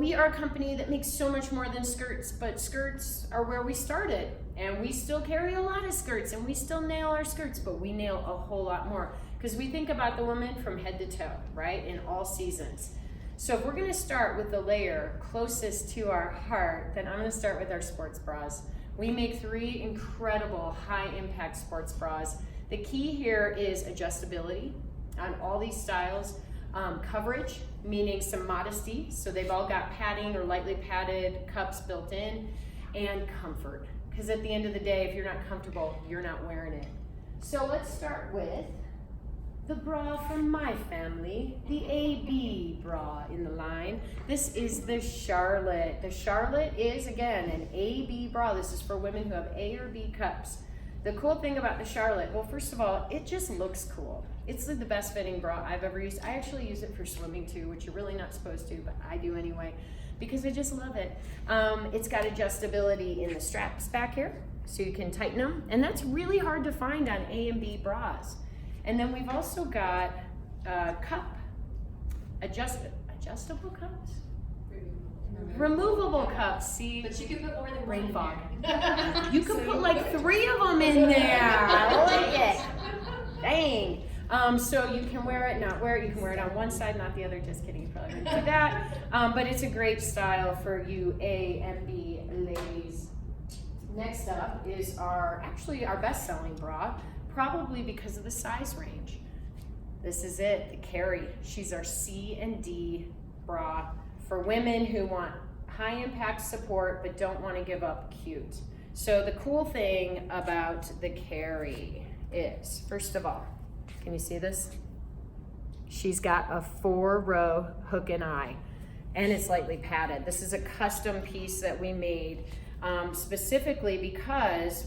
we are a company that makes so much more than skirts, but skirts are where we started. And we still carry a lot of skirts, and we still nail our skirts, but we nail a whole lot more. Because we think about the woman from head to toe, right, in all seasons. So if we're gonna start with the layer closest to our heart, then I'm gonna start with our sports bras. We make 3 incredible high impact sports bras. The key here is adjustability on all these styles, coverage, meaning some modesty, so they've all got padding or lightly padded cups built in, and comfort. Because at the end of the day, if you're not comfortable, you're not wearing it. So let's start with the bra from my family, the AB bra in the line. This is the Charlotte. The Charlotte is, again, an AB bra. This is for women who have A or B cups. The cool thing about the Charlotte, well, first of all, it just looks cool. It's the best fitting bra I've ever used. I actually use it for swimming too, which you're really not supposed to, but I do anyway, because I just love it. It's got adjustability in the straps back here, so you can tighten them, and that's really hard to find on A and B bras. And then we've also got cup, adjustable cups? Removable cups, see? But you can put more than rain fog. one. You can put like 3 of them in there. I like it. Dang. So you can wear it, not wear it. You can wear it on one side, not the other. Just kidding, you probably wouldn't do that. But it's a great style for you A and B ladies. Next up is actually our best-selling bra, probably because of the size range. This is it, the Capri. She's our C and D bra for women who want high impact support but don't want to give up cute. So the cool thing about the Capri is, first of all, can you see this? She's got a 4-row hook and eye, and it's lightly padded. This is a custom piece that we made specifically because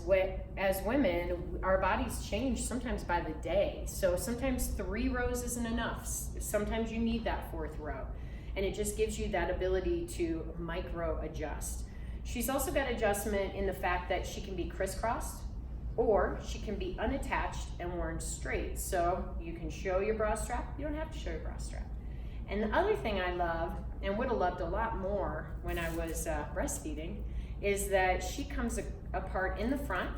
as women, our bodies change sometimes by the day. So sometimes 3 rows isn't enough. Sometimes you need that 4th row. And it just gives you that ability to micro adjust. She's also got adjustment in the fact that she can be crisscrossed, or she can be unattached and worn straight. So you can show your bra strap, you don't have to show your bra strap. And the other thing I love, and would have loved a lot more when I was breastfeeding, is that she comes apart in the front.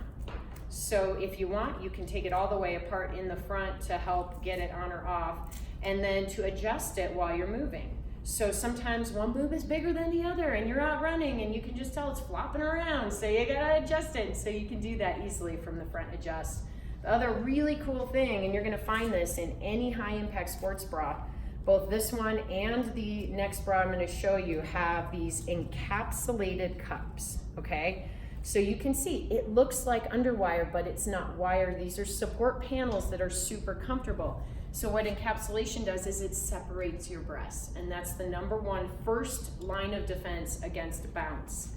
So if you want, you can take it all the way apart in the front to help get it on or off, and then to adjust it while you're moving. So sometimes one boob is bigger than the other and you're out running and you can just tell it's flopping around, so you gotta adjust it. So you can do that easily from the front adjust. The other really cool thing, and you're gonna find this in any high impact sports bra, both this one and the next bra I'm gonna show you have these encapsulated cups, okay? So you can see, it looks like underwire, but it's not wire. These are support panels that are super comfortable. So what encapsulation does is it separates your breasts, and that's the #1 first line of defense against bounce.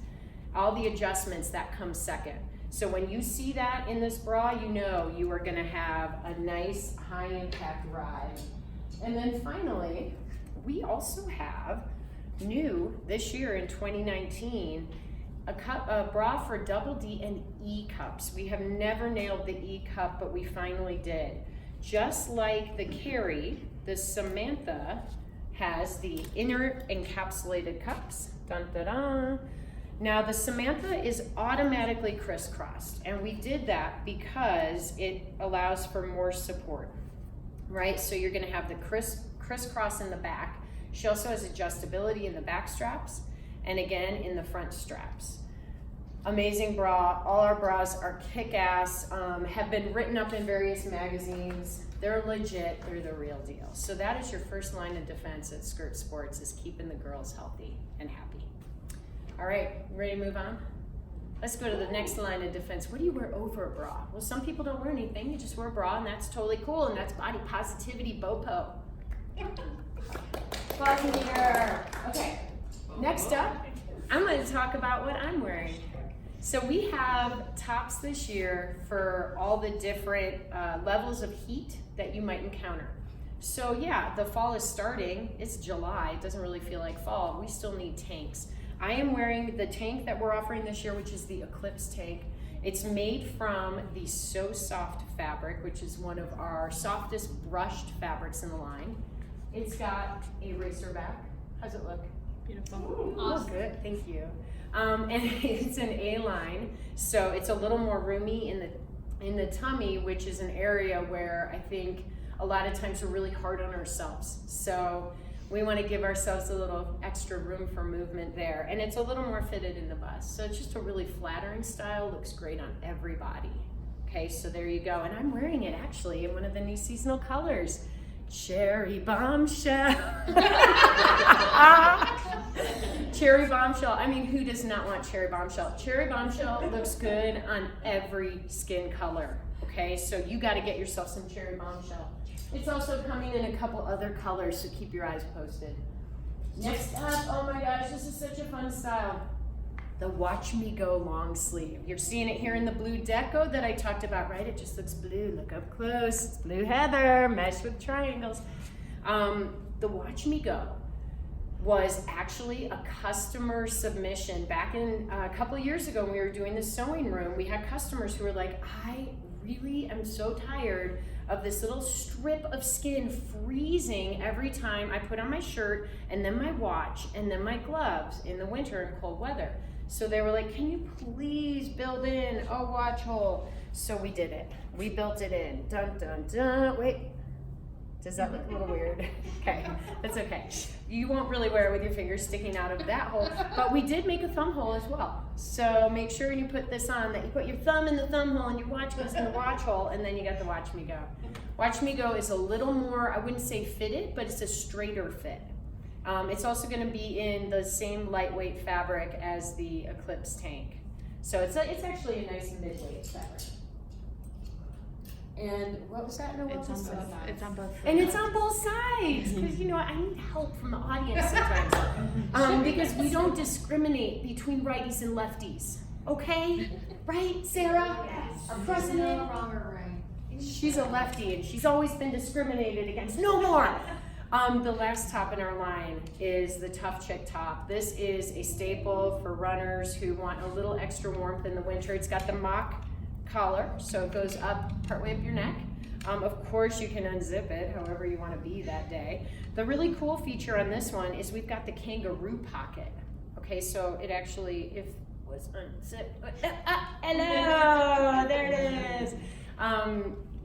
All the adjustments, that comes second. So when you see that in this bra, you know you are gonna have a nice high impact ride. And then finally, we also have new this year in 2019, a bra for double D and E cups. We have never nailed the E cup, but we finally did. Just like the Capri, the Samantha has the inner encapsulated cups. Dun, dun, dun. Now the Samantha is automatically crisscrossed, and we did that because it allows for more support, right? So you're gonna have the crisscross in the back. She also has adjustability in the back straps, and again in the front straps. Amazing bra. All our bras are kick-ass, have been written up in various magazines. They're legit, they're the real deal. So that is your first line of defense at Skirt Sports, is keeping the girls healthy and happy. All right, ready to move on? Let's go to the next line of defense. What do you wear over a bra? Well, some people don't wear anything, you just wear a bra, and that's totally cool, and that's body positivity, BOPO. Applause meter. Okay, next up, I'm gonna talk about what I'm wearing. So we have tops this year for all the different levels of heat that you might encounter. So yeah, the fall is starting. It's July, it doesn't really feel like fall. We still need tanks. I am wearing the tank that we're offering this year, which is the Eclipse tank. It's made from the So Soft fabric, which is one of our softest brushed fabrics in the line. It's got a racer back. How's it look? Beautiful. Awesome. Oh, good, thank you. And it's an A-line, so it's a little more roomy in the tummy, which is an area where I think a lot of times we're really hard on ourselves. So we want to give ourselves a little extra room for movement there. And it's a little more fitted in the bust. So it's just a really flattering style, looks great on everybody. Okay, so there you go. And I'm wearing it actually in one of the new seasonal colors. Cherry Bombshell. Cherry Bombshell. I mean, who does not want Cherry Bombshell? Cherry Bombshell looks good on every skin color. Okay, so you got to get yourself some Cherry Bombshell. It's also coming in a couple other colors, so keep your eyes posted. Next up, oh my gosh, this is such a fun style. The Watch Me Go long sleeve. You're seeing it here in the blue deco that I talked about, right? It just looks blue. Look up close. It's blue heather, meshed with triangles. The Watch Me Go was actually a customer submission. Back in a couple of years ago when we were doing the sewing room, we had customers who were like, I really am so tired of this little strip of skin freezing every time I put on my shirt and then my watch and then my gloves in the winter and cold weather. So they were like, can you please build in a watch hole? So we did it. We built it in. Dun, dun, dun. Wait, does that look a little weird? Okay, that's okay. You won't really wear it with your fingers sticking out of that hole, but we did make a thumb hole as well. So make sure when you put this on that you put your thumb in the thumb hole and your watch goes in the watch hole, and then you got the Watch Me Go. Watch Me Go is a little more, I wouldn't say fitted, but it's a straighter fit. It's also going to be in the same lightweight fabric as the Eclipse tank. So it's actually a nice midweight fabric. And what was that? It's on both sides. It's on both sides. And it's on both sides, because you know I need help from the audience sometimes, because we don't discriminate between righties and lefties. Okay, right, Sarah? Yes. Our president. No wrong or right. She's a lefty, and she's always been discriminated against. No more. The last top in our line is the Tough Chick top. This is a staple for runners who want a little extra warmth in the winter. It's got the mock collar, so it goes up partway up your neck. Of course, you can unzip it however you want to be that day. The really cool feature on this one is we've got the kangaroo pocket. Okay, so it actually, if it was unzipped, hello, there it is.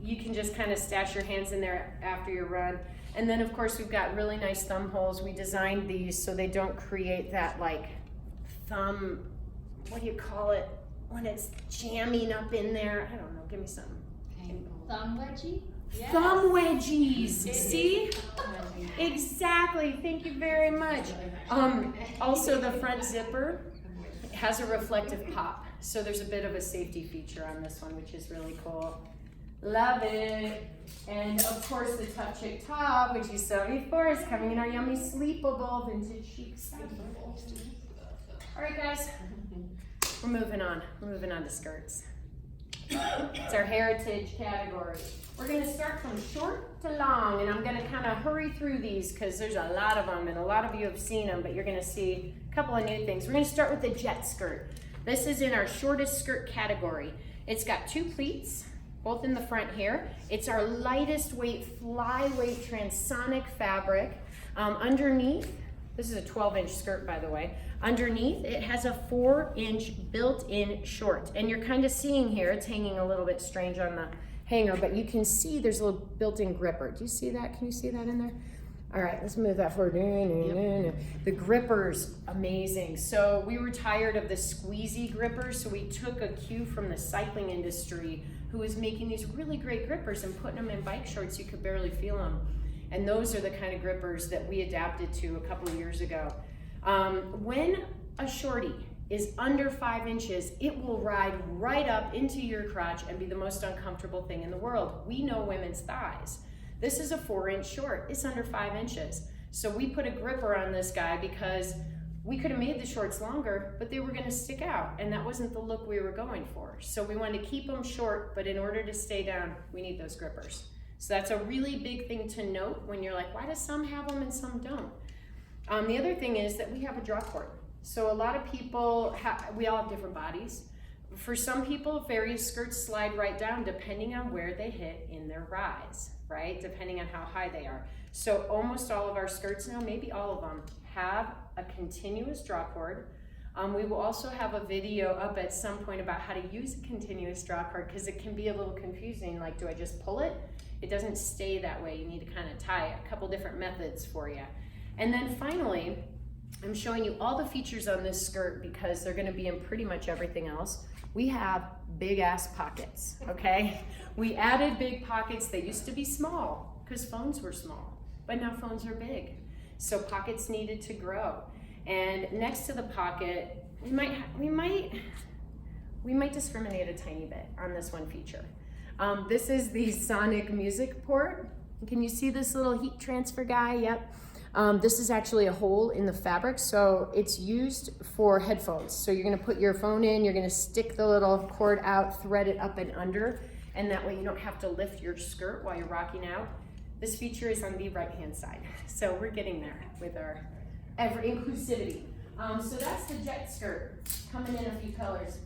You can just kind of stash your hands in there after your run. And then of course we've got really nice thumb holes. We designed these so they don't create that like thumb, what do you call it, when it's jamming up in there? I don't know, give me something. Thumb wedgie? Yes. Thumb wedgies, see? Exactly, thank you very much. Also the front zipper has a reflective pop. So there's a bit of a safety feature on this one, which is really cool. Love it. And of course the Tough Chick top, which you saw before, is coming in our yummy sleepable vintage chic sleepable. All right guys, we're moving on. We're moving on to skirts. It's our heritage category. We're gonna start from short to long, and I'm gonna kind of hurry through these because there's a lot of them and a lot of you have seen them, but you're gonna see a couple of new things. We're gonna start with the jet skirt. This is in our shortest skirt category. It's got two pleats, both in the front here. It's our lightest weight, flyweight transonic fabric. Underneath, this is a 12-inch skirt, by the way. Underneath, it has a 4-inch built-in short. And you're kind of seeing here, it's hanging a little bit strange on the hanger, but you can see there's a little built-in gripper. Do you see that? Can you see that in there? All right, let's move that forward. The gripper's amazing. So we were tired of the squeezy grippers, so we took a cue from the cycling industry who was making these really great grippers and putting them in bike shorts. You could barely feel them. And those are the kind of grippers that we adapted to a couple of years ago. When a shorty is under 5 inches, it will ride right up into your crotch and be the most uncomfortable thing in the world. We know women's thighs. This is a 4-inch short. It's under 5 inches. So we put a gripper on this guy because we could have made the shorts longer, but they were going to stick out, and that wasn't the look we were going for. So we wanted to keep them short, but in order to stay down, we need those grippers. So that's a really big thing to note when you're like, why do some have them and some don't? The other thing is that we have a drop cord. So a lot of people, we all have different bodies. For some people, various skirts slide right down depending on where they hit in their rise, right? Depending on how high they are. So almost all of our skirts now, maybe all of them, have a continuous draw cord. We will also have a video up at some point about how to use a continuous draw cord because it can be a little confusing. Like, do I just pull it? It doesn't stay that way. You need to kind of tie it. A couple different methods for you. And then finally, I'm showing you all the features on this skirt because they're going to be in pretty much everything else. We have big ass pockets, okay? We added big pockets. They used to be small because phones were small, but now phones are big. So pockets needed to grow. And next to the pocket, we might discriminate a tiny bit on this one feature. This is the Sonic music port. Can you see this little heat transfer guy? Yep. This is actually a hole in the fabric, so it's used for headphones. So you're gonna put your phone in, you're gonna stick the little cord out, thread it up and under, and that way you don't have to lift your skirt while you're rocking out. This feature is on the right-hand side. So we're getting there with our inclusivity. So that's the Jet skirt, coming in a few colors.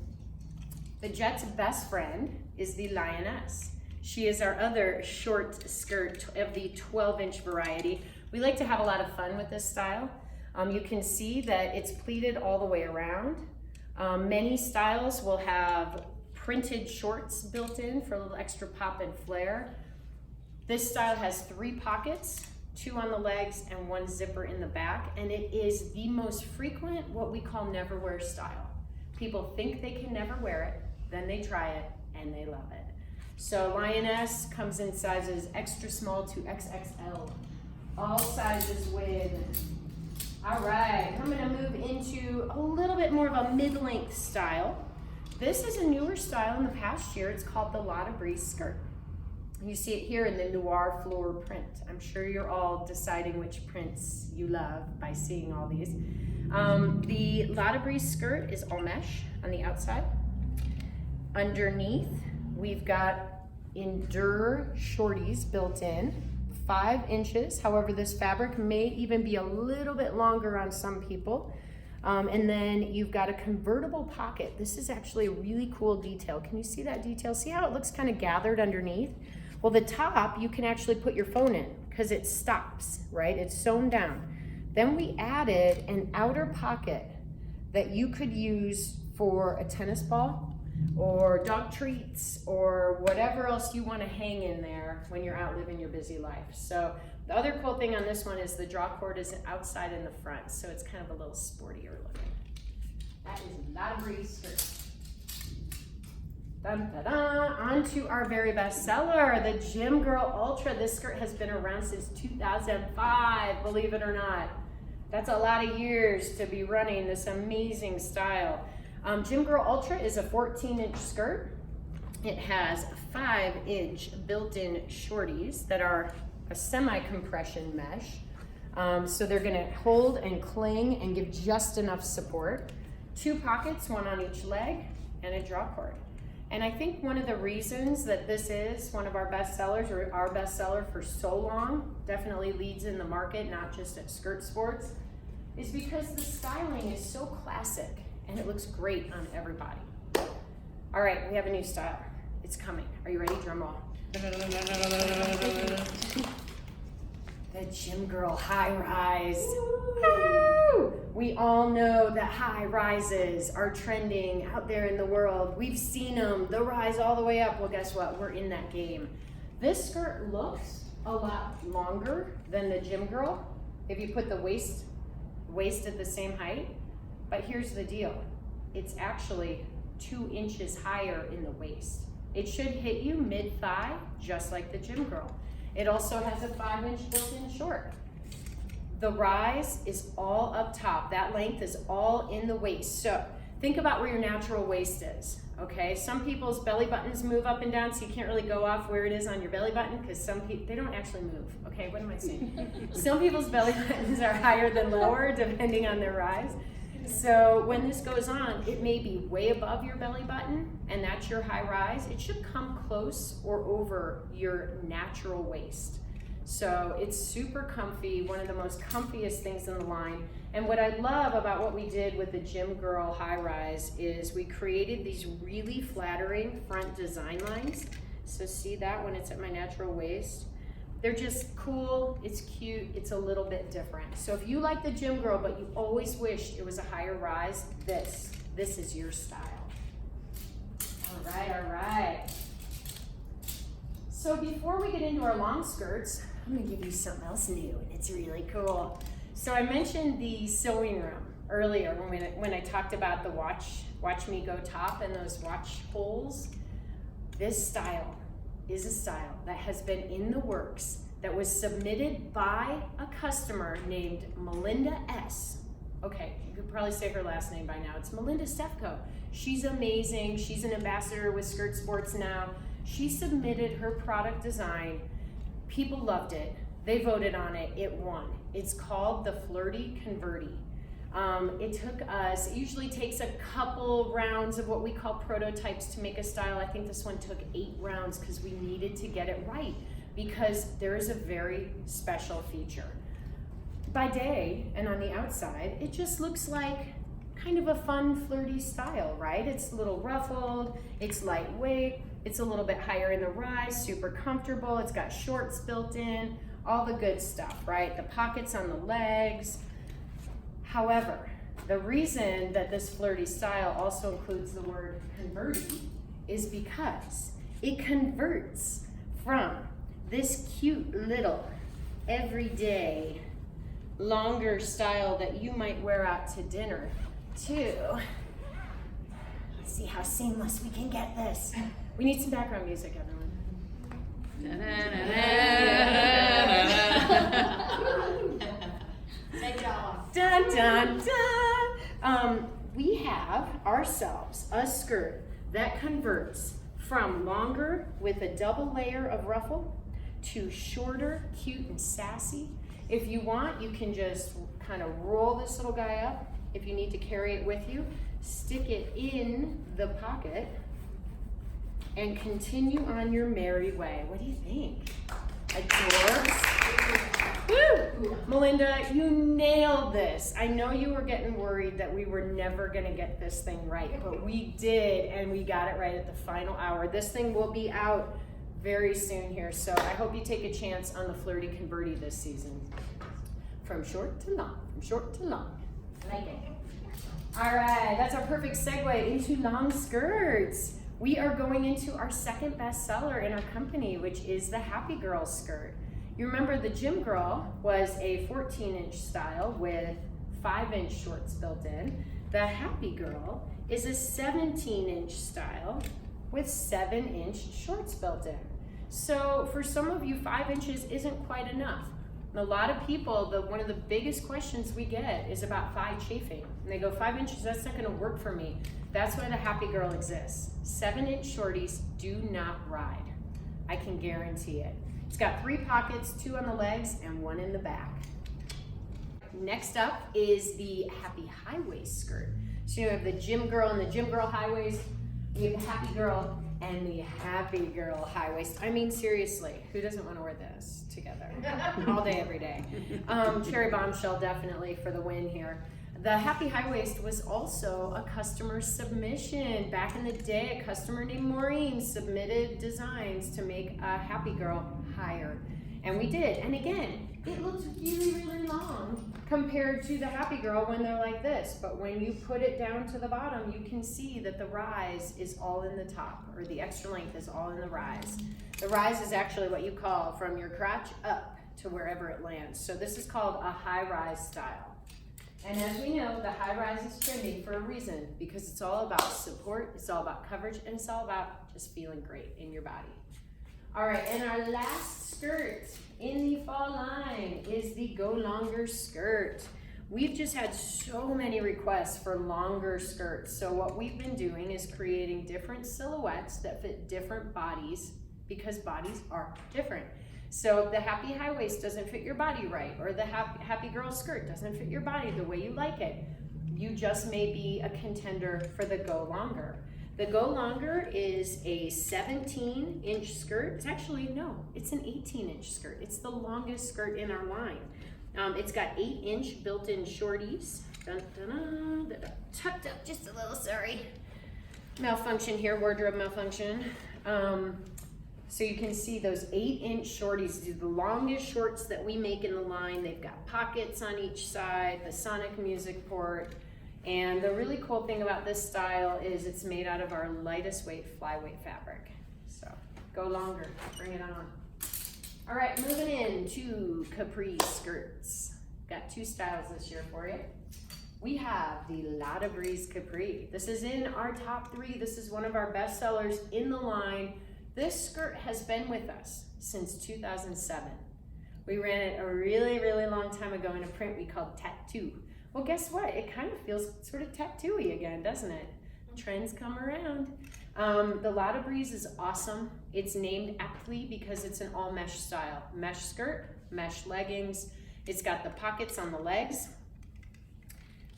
The Jet's best friend is the Lioness. She is our other short skirt of the 12-inch variety. We like to have a lot of fun with this style. You can see that it's pleated all the way around. Many styles will have printed shorts built in for a little extra pop and flare. This style has 3 pockets, 2 on the legs and 1 zipper in the back, and it is the most frequent, what we call never wear style. People think they can never wear it, then they try it, and they love it. So Lioness comes in sizes extra small to XXL. All sizes with. All right, I'm gonna move into a little bit more of a mid-length style. This is a newer style in the past year. It's called the Lotta Breeze skirt. You see it here in the noir floor print. I'm sure you're all deciding which prints you love by seeing all these. The Lotta Breeze skirt is all mesh on the outside. Underneath, we've got Endure shorties built in. 5 inches. However, this fabric may even be a little bit longer on some people. And then you've got a convertible pocket. This is actually a really cool detail. Can you see that detail? See how it looks kind of gathered underneath? Well, the top, you can actually put your phone in because it stops, right? It's sewn down. Then we added an outer pocket that you could use for a tennis ball or dog treats or whatever else you want to hang in there when you're out living your busy life. So the other cool thing on this one is the draw cord is outside in the front, so it's kind of a little sportier looking. That is Lotta Breeze skirt. Dun, da, da. On to our very best seller, the Gym Girl Ultra. This skirt has been around since 2005, believe it or not. That's a lot of years to be running this amazing style. Gym Girl Ultra is a 14-inch skirt. It has 5-inch built-in shorties that are a semi-compression mesh. So they're gonna hold and cling and give just enough support. 2 pockets, 1 on each leg, and a draw cord. And I think one of the reasons that this is one of our best sellers, or our best seller for so long, definitely leads in the market, not just at Skirt Sports, is because the styling is so classic and it looks great on everybody. All right, we have a new style. It's coming. Are you ready? Drum roll. The Gym Girl High Rise. Woo! We all know that high rises are trending out there in the world. We've seen them, the rise all the way up. Well, guess what? We're in that game. This skirt looks a lot longer than the Gym Girl if you put the waist at the same height. But here's the deal. It's actually 2 inches higher in the waist. It should hit you mid-thigh, just like the Gym Girl. It also has a 5-inch built-in short. The rise is all up top. That length is all in the waist. So think about where your natural waist is, okay? Some people's belly buttons move up and down, so you can't really go off where it is on your belly button because some people, they don't actually move, okay? What am I saying? Some people's belly buttons are higher than lower depending on their rise. So when this goes on, it may be way above your belly button, and that's your high rise. It should come close or over your natural waist. So it's super comfy, one of the most comfiest things in the line. And what I love about what we did with the Gym Girl High Rise is we created these really flattering front design lines. So see that when it's at my natural waist? They're just cool, it's cute, it's a little bit different. So if you like the gym girl, but you always wished it was a higher rise, this is your style. All right. So before we get into our long skirts, I'm gonna give you something else new, and it's really cool. So I mentioned the sewing room earlier when I talked about the watch me go top and those watch holes. This style is a style that has been in the works, that was submitted by a customer named Melinda S. Okay, you could probably say her last name by now. It's Melinda Stefko. She's amazing. She's an ambassador with Skirt Sports now. She submitted her product design. People loved it. They voted on it. It won. It's called the Flirty Converti. It usually takes a couple rounds of what we call prototypes to make a style. I think this one took 8 rounds because we needed to get it right, because there is a very special feature. By day and on the outside, it just looks like kind of a fun, flirty style, right? It's a little ruffled, it's lightweight, it's a little bit higher in the rise, super comfortable, it's got shorts built in, all the good stuff, right? The pockets on the legs. However, the reason that this flirty style also includes the word converti is because it converts from this cute little everyday longer style that you might wear out to dinner to, let's see how seamless we can get this. We need some background music, everyone. Take it off. Dun, dun, dun. We have ourselves a skirt that converts from longer with a double layer of ruffle to shorter, cute, and sassy. If you want, you can just kind of roll this little guy up. If you need to carry it with you, stick it in the pocket and continue on your merry way. What do you think? Adorbs? Woo! Melinda, you nailed this. I know you were getting worried that we were never gonna get this thing right, but we did, and we got it right at the final hour. This thing will be out very soon here, so I hope you take a chance on the Flirty Converti this season. From short to long, from short to long. Like it. All right, that's our perfect segue into long skirts. We are going into our second bestseller in our company, which is the Happy Girl skirt. You remember the Gym Girl was a 14-inch style with 5-inch shorts built in. The Happy Girl is a 17-inch style with 7-inch shorts built in. So for some of you, 5 inches isn't quite enough. And a lot of people, one of the biggest questions we get is about thigh chafing. And they go, 5 inches, that's not gonna work for me. That's why the Happy Girl exists. 7-inch shorties do not ride. I can guarantee it. It's got 3 pockets, 2 on the legs and 1 in the back. Next up is the Happy High Waist skirt. So you have the Gym Girl and the Gym Girl high waist. You have the Happy Girl and the Happy Girl high waist. I mean, seriously, who doesn't want to wear this together all day, every day? Cherry Bombshell definitely for the win here. The Happy High Waist was also a customer submission. Back in the day, a customer named Maureen submitted designs to make a Happy Girl higher. And we did. And again, it looks really, really long compared to the Happy Girl when they're like this. But when you put it down to the bottom, you can see that the rise is all in the top, or the extra length is all in the rise. The rise is actually what you call from your crotch up to wherever it lands. So this is called a high rise style. And as we know, the high rise is trendy for a reason, because it's all about support, it's all about coverage, and it's all about just feeling great in your body. All right, and our last skirt in the fall line is the Go Longer skirt. We've just had so many requests for longer skirts. So what we've been doing is creating different silhouettes that fit different bodies, because bodies are different. So the Happy High Waist doesn't fit your body right, or the Happy Girl skirt doesn't fit your body the way you like it. You just may be a contender for the Go Longer. The Go Longer is a 17-inch skirt. It's actually, no, it's an 18-inch skirt. It's the longest skirt in our line. It's got 8-inch built-in shorties. Dun, dun, dun, dun, tucked up just a little, sorry. Malfunction here, wardrobe malfunction. So you can see those 8-inch shorties. These are the longest shorts that we make in the line. They've got pockets on each side, the sonic music port. And the really cool thing about this style is it's made out of our lightest weight flyweight fabric. So go longer, bring it on. All right, moving into Capri skirts. Got 2 styles this year for you. We have the La Breeze Capri. This is in our top 3. This is one of our best sellers in the line. This skirt has been with us since 2007. We ran it a really, really long time ago in a print we called Tattoo. Well, guess what? It kind of feels sort of tattoo-y again, doesn't it? Trends come around. The La Breeze is awesome. It's named aptly because it's an all mesh style. Mesh skirt, mesh leggings. It's got the pockets on the legs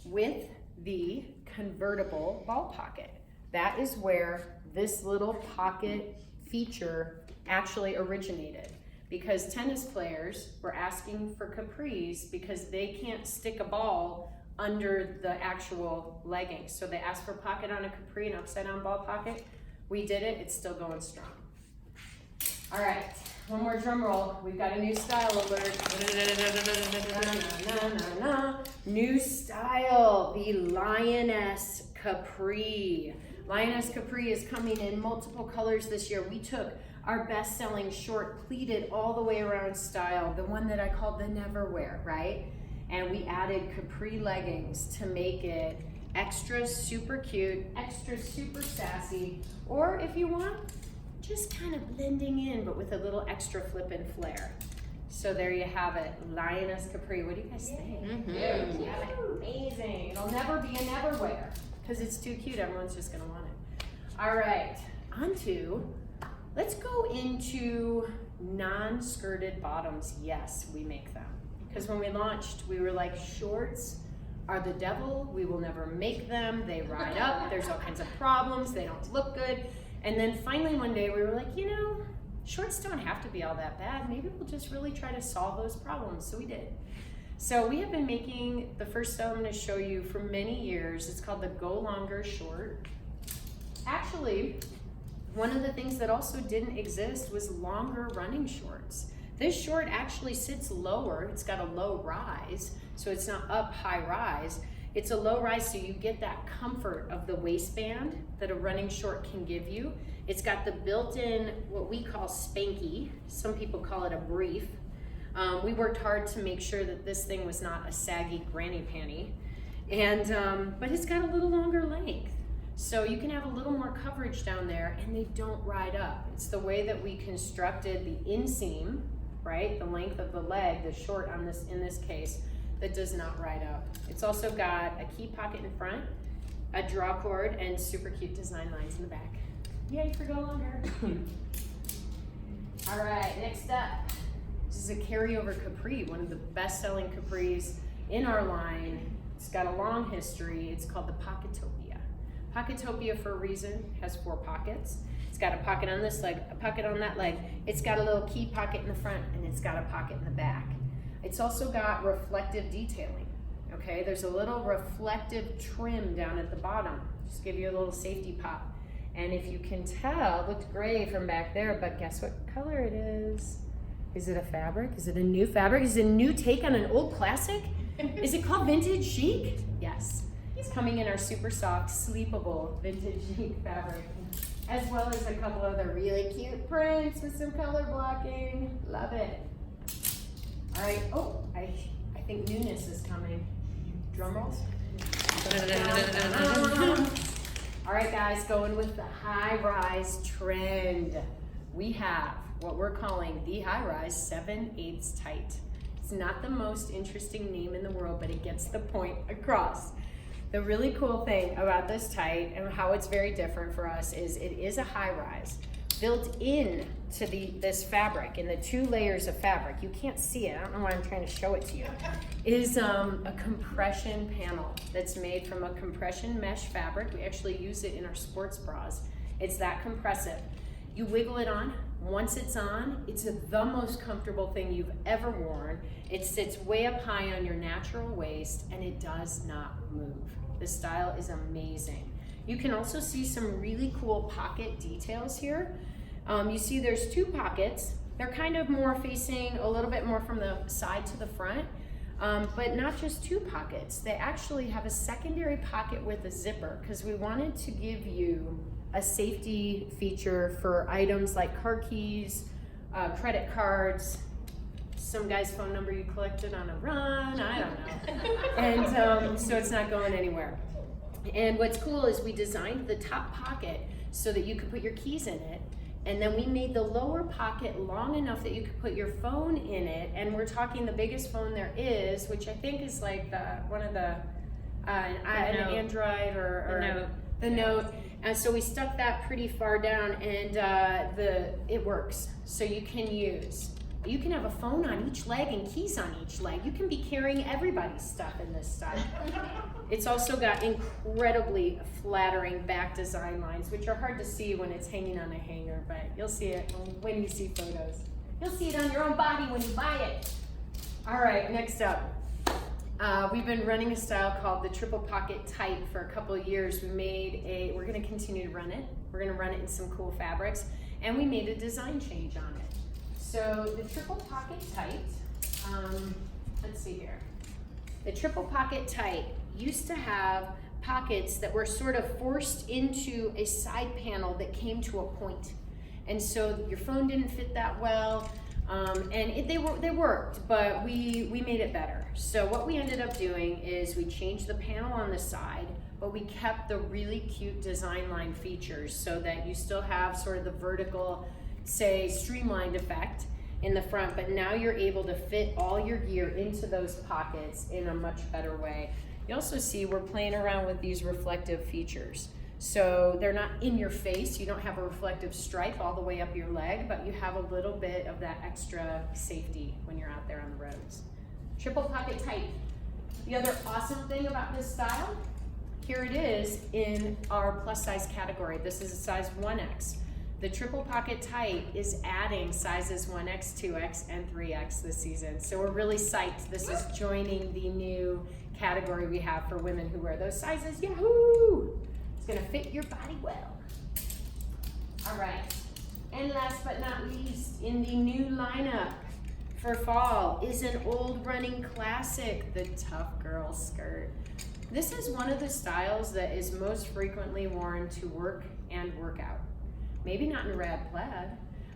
with the convertible ball pocket. That is where this little pocket feature actually originated, because tennis players were asking for capris because they can't stick a ball under the actual leggings. So they asked for pocket on a capri, an upside down ball pocket. We did it, it's still going strong. All right, one more drum roll. We've got a new style alert. New style, the Lioness Capri. Lioness Capri is coming in multiple colors this year. We took our best-selling short pleated all the way around style, the one that I called the never wear, right? And we added capri leggings to make it extra super cute, extra super sassy, or if you want, just kind of blending in, but with a little extra flip and flare. So there you have it, Lioness Capri. What do you guys think? Amazing. It'll never be a never wear because it's too cute. Everyone's just gonna want it. All right, let's go into non-skirted bottoms. Yes, we make them. Because when we launched, we were like, shorts are the devil. We will never make them. They ride up. There's all kinds of problems. They don't look good. And then finally one day we were like, you know, shorts don't have to be all that bad. Maybe we'll just really try to solve those problems. So we did. So we have been making the first style I'm going to show you for many years. It's called the Go Longer short. Actually, one of the things that also didn't exist was longer running shorts. This short actually sits lower. It's got a low rise, so it's not up high rise. It's a low rise, so you get that comfort of the waistband that a running short can give you. It's got the built-in, what we call spanky. Some people call it a brief. We worked hard to make sure that this thing was not a saggy granny panty. And, but it's got a little longer length. So you can have a little more coverage down there and they don't ride up. It's the way that we constructed the inseam, right? The length of the leg, the short on this, in this case, that does not ride up. It's also got a key pocket in front, a draw cord, and super cute design lines in the back. Yay for Go Longer. All right, next up. This is a carryover capri, one of the best-selling capris in our line. It's got a long history. It's called the Pocketopia. Pocketopia, for a reason, has 4 pockets. It's got a pocket on this leg, a pocket on that leg. It's got a little key pocket in the front, and it's got a pocket in the back. It's also got reflective detailing, okay? There's a little reflective trim down at the bottom. Just give you a little safety pop. And if you can tell, it looked gray from back there, but guess what color it is? Is it a fabric? Is it a new fabric? Is it a new take on an old classic? Is it called vintage chic? Yes. It's coming in our super soft, sleepable vintage chic fabric, as well as a couple other really cute prints with some color blocking. Love it. All right. Oh, I think newness is coming. Drum rolls. All right, guys, going with the high-rise trend. We have what we're calling the high-rise 7/8 tight. It's not the most interesting name in the world, but it gets the point across. The really cool thing about this tight and how it's very different for us is it is a high-rise. Built in to this fabric, in the 2 layers of fabric, you can't see it, I don't know why I'm trying to show it to you, is a compression panel that's made from a compression mesh fabric. We actually use it in our sports bras. It's that compressive. You wiggle it on. Once it's on, it's the most comfortable thing you've ever worn. It sits way up high on your natural waist and it does not move. The style is amazing. You can also see some really cool pocket details here. You see there's 2 pockets. They're kind of more facing a little bit more from the side to the front, but not just 2 pockets. They actually have a secondary pocket with a zipper because we wanted to give you a safety feature for items like car keys, credit cards, some guy's phone number you collected on a run, I don't know. And so it's not going anywhere. And what's cool is we designed the top pocket so that you could put your keys in it. And then we made the lower pocket long enough that you could put your phone in it. And we're talking the biggest phone there is, which I think is like one of the an Android or the Note. And so we stuck that pretty far down, and it works. So you can have a phone on each leg and keys on each leg. You can be carrying everybody's stuff in this style. It's also got incredibly flattering back design lines, which are hard to see when it's hanging on a hanger, but you'll see it when you see photos. You'll see it on your own body when you buy it. All right, next up. We've been running a style called the triple pocket tight for a couple of years. We're gonna continue to run it. We're gonna run it in some cool fabrics, and we made a design change on it. So the triple pocket tight, let's see here. The triple pocket tight used to have pockets that were sort of forced into a side panel that came to a point. And so your phone didn't fit that well, and they worked, but we made it better. So what we ended up doing is we changed the panel on the side, but we kept the really cute design line features so that you still have sort of the vertical, say, streamlined effect in the front, but now you're able to fit all your gear into those pockets in a much better way. You also see we're playing around with these reflective features. So they're not in your face, you don't have a reflective stripe all the way up your leg, but you have a little bit of that extra safety when you're out there on the roads. Triple pocket tight. The other awesome thing about this style, here it is in our plus size category. This is a size 1X. The triple pocket tight is adding sizes 1X, 2X, and 3X this season. So we're really psyched. This is joining the new category we have for women who wear those sizes. Yahoo! It's gonna fit your body well. All right, and last but not least, in the new lineup for fall is an old running classic, the Tough Girl skirt. This is one of the styles that is most frequently worn to work and work out. Maybe not in rad plaid,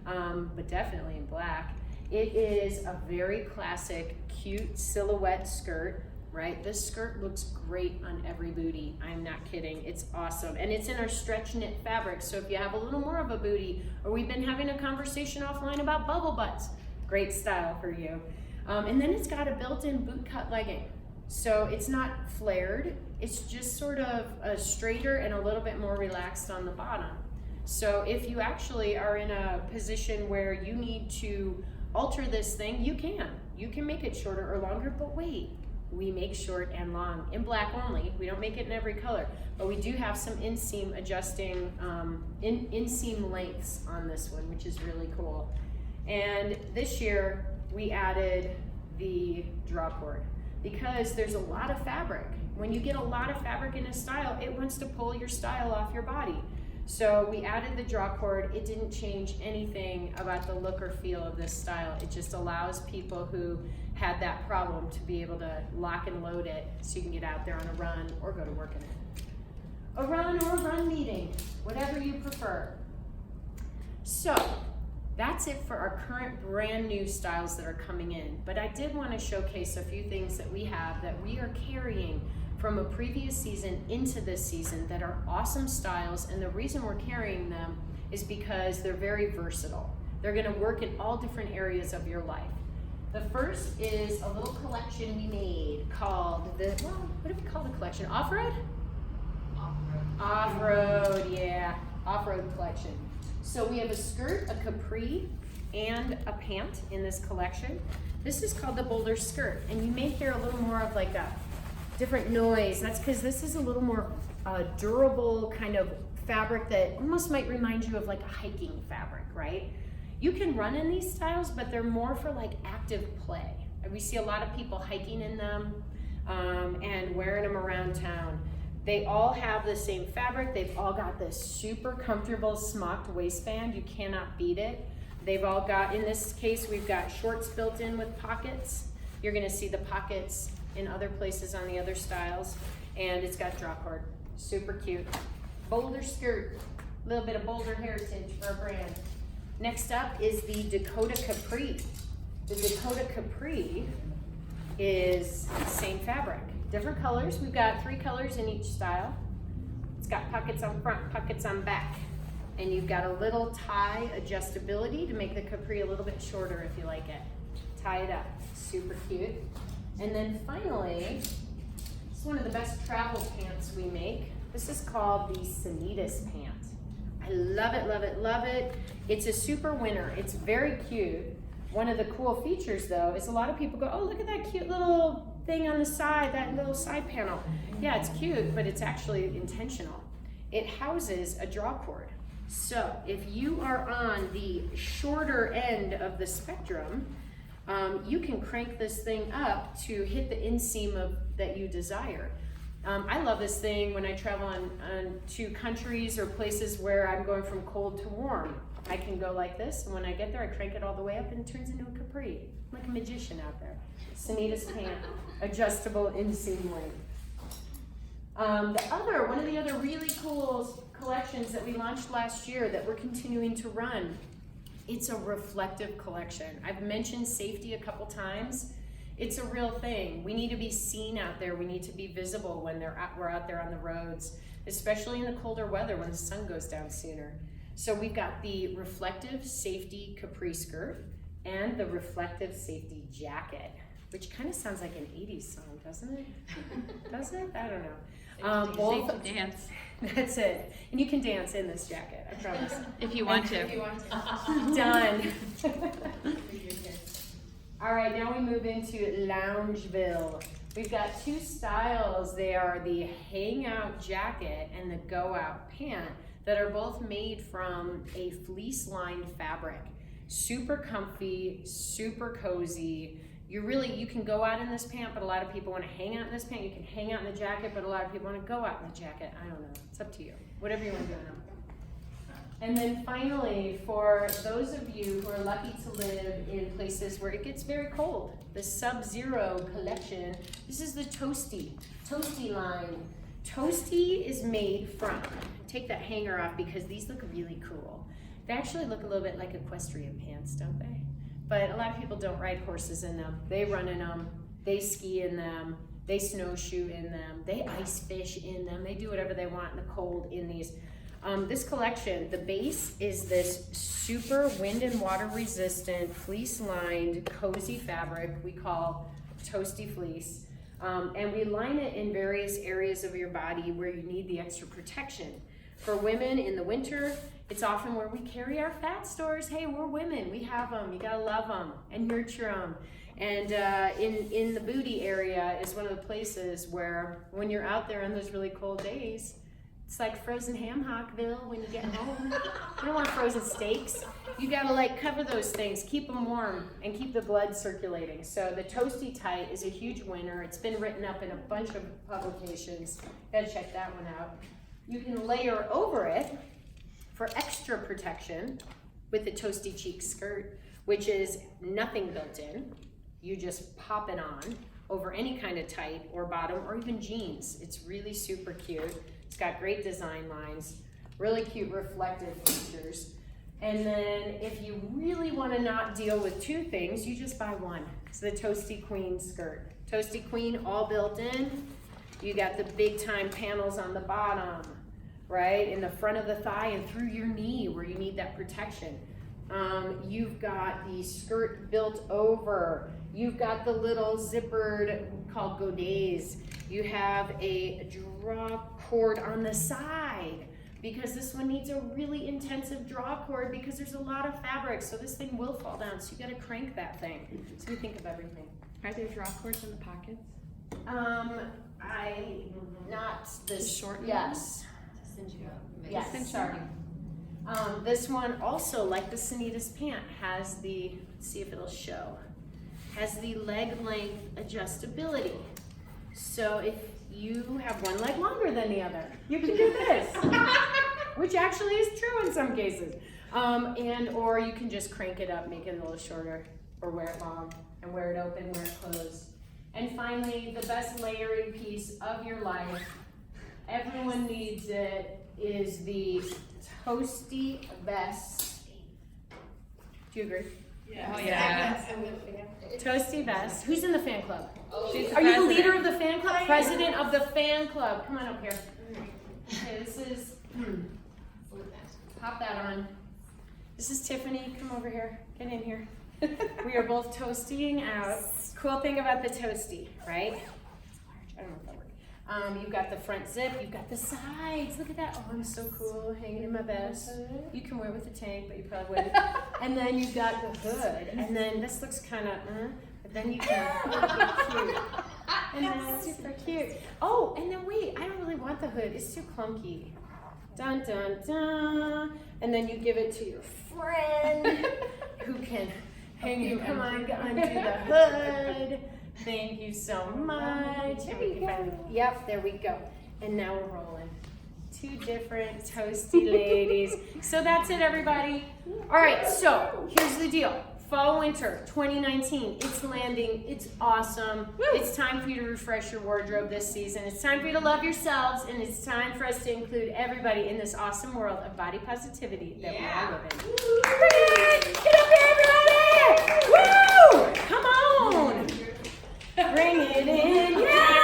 but definitely in black. It is a very classic, cute silhouette skirt, right? This skirt looks great on every booty. I'm not kidding, it's awesome. And it's in our stretch knit fabric, so if you have a little more of a booty, or we've been having a conversation offline about bubble butts, great style for you. And then it's got a built-in boot cut legging. So it's not flared, it's just sort of a straighter and a little bit more relaxed on the bottom. So if you actually are in a position where you need to alter this thing, you can. You can make it shorter or longer, but wait, we make short and long in black only. We don't make it in every color, but we do have some inseam adjusting, inseam lengths on this one, which is really cool. And this year we added the draw cord because there's a lot of fabric. When you get a lot of fabric in a style, it wants to pull your style off your body. So we added the draw cord. It didn't change anything about the look or feel of this style. It just allows people who had that problem to be able to lock and load it so you can get out there on a run or go to work in it. A run or a run meeting, whatever you prefer. So that's it for our current brand new styles that are coming in. But I did want to showcase a few things that we have that we are carrying from a previous season into this season that are awesome styles, and the reason we're carrying them is because they're very versatile. They're gonna work in all different areas of your life. The first is a little collection we made called what do we call the collection? Off-road? Off-road, yeah, off-road collection. So we have a skirt, a capri, and a pant in this collection. This is called the Boulder skirt, and you may hear a little more of like a different noise. That's because this is a little more durable kind of fabric that almost might remind you of like a hiking fabric, right? You can run in these styles, but they're more for like active play. We see a lot of people hiking in them and wearing them around town. They all have the same fabric. They've all got this super comfortable smocked waistband. You cannot beat it. They've all got, in this case, we've got shorts built in with pockets. You're gonna see the pockets in other places on the other styles. And it's got draw cord, super cute. Boulder skirt, a little bit of Boulder heritage for a brand. Next up is the Dakota Capri. The Dakota Capri is the same fabric, different colors. We've got 3 colors in each style. It's got pockets on front, pockets on back. And you've got a little tie adjustability to make the capri a little bit shorter if you like it. Tie it up, super cute. And then finally, it's one of the best travel pants we make. This is called the Sanitas pant. I love it, love it, love it. It's a super winter, it's very cute. One of the cool features though is a lot of people go, oh, look at that cute little thing on the side, that little side panel. Yeah, it's cute, but it's actually intentional. It houses a draw cord. So if you are on the shorter end of the spectrum, you can crank this thing up to hit the inseam that you desire. I love this thing when I travel to countries or places where I'm going from cold to warm. I can go like this, and when I get there, I crank it all the way up and it turns into a capri. I'm like a magician out there. Sanitas pant, adjustable inseam length. One of the other really cool collections that we launched last year that we're continuing to run, it's a reflective collection. I've mentioned safety a couple times. It's a real thing. We need to be seen out there. We need to be visible when we're out there on the roads, especially in the colder weather when the sun goes down sooner. So we've got the reflective safety capri skirt and the reflective safety jacket, which kind of sounds like an 80s song, doesn't it? Does it? I don't know. Both Safety dance. That's it. And you can dance in this jacket, I promise. If you want to. If you want to. Done. All right, now we move into Loungeville. We've got 2 styles. They are the hangout jacket and the go out pant that are both made from a fleece lined fabric. Super comfy, super cozy. You can go out in this pant, but a lot of people want to hang out in this pant. You can hang out in the jacket, but a lot of people want to go out in the jacket. I don't know, it's up to you. Whatever you want to do now. And then finally, for those of you who are lucky to live in places where it gets very cold, the Sub-Zero collection, this is the Toasty line. Toasty is made from, take that hanger off because these look really cool. They actually look a little bit like equestrian pants, don't they? But a lot of people don't ride horses in them. They run in them, they ski in them, they snowshoe in them, they ice fish in them, they do whatever they want in the cold in these. This collection, the base is this super wind and water resistant, fleece lined, cozy fabric we call Toasty Fleece. And we line it in various areas of your body where you need the extra protection. For women in the winter, it's often where we carry our fat stores. Hey, we're women, we have them, you gotta love them and nurture them. And in the booty area is one of the places where when you're out there on those really cold days, it's like frozen ham hockville when you get home. You don't want frozen steaks. You gotta like cover those things, keep them warm and keep the blood circulating. So the Toasty Tight is a huge winner. It's been written up in a bunch of publications. Gotta check that one out. You can layer over it for extra protection with the Toasty Cheek skirt, which is nothing built in. You just pop it on over any kind of tight or bottom or even jeans. It's really super cute. It's got great design lines, really cute reflective features. And then if you really want to not deal with 2 things, you just buy one. It's the Toasty Queen skirt. Toasty Queen all built in. You got the big time panels on the bottom, right? In the front of the thigh and through your knee where you need that protection. You've got the skirt built over. You've got the little zippered called godets. You have a draw cord on the side because this one needs a really intensive draw cord because there's a lot of fabric, so this thing will fall down, so you gotta crank that thing. So we think of everything. Are there draw cords in the pockets? Not this short one? Yes. Cinch you up. Yes, Cinch sorry. This one also, like the Sanitas pant, has the, let's see if it'll show, has the leg length adjustability. So you have one leg longer than the other. You can do this, which actually is true in some cases. Or you can just crank it up, make it a little shorter, or wear it long, and wear it open, wear it closed. And finally, the best layering piece of your life, everyone needs it, is the toasty vest. Do you agree? Yeah. Oh, yeah. Toasty vest. Who's in the fan club? She's Are you the president. leader of the fan club? President of the fan club. Come on up here. Okay, this is, pop that on. This is Tiffany. Come over here. Get in here. We are both toastying out. Cool thing about the toasty, right? I don't know if that works. You've got the front zip. You've got the sides. Look at that. Oh, I'm so cool. Hanging in my vest. You can wear it with a tank, but you probably wouldn't. And then you've got the hood. And then this looks kind of, but then you can cute. And then super cute. Oh, and then wait, I don't really want the hood. It's too clunky. Dun, dun, dun. And then you give it to your friend who can hang you. Come on, undo the hood. Thank you so much. And we can finally, yep, there we go. And now we're rolling. Two different toasty ladies. So that's it, everybody. All right, so here's the deal. Fall winter 2019, it's landing, it's awesome. It's time for you to refresh your wardrobe this season. It's time for you to love yourselves, and it's time for us to include everybody in this awesome world of body positivity that we all live in. Bring it in! Get up here, everybody! Woo! Come on! Bring it in! Yeah!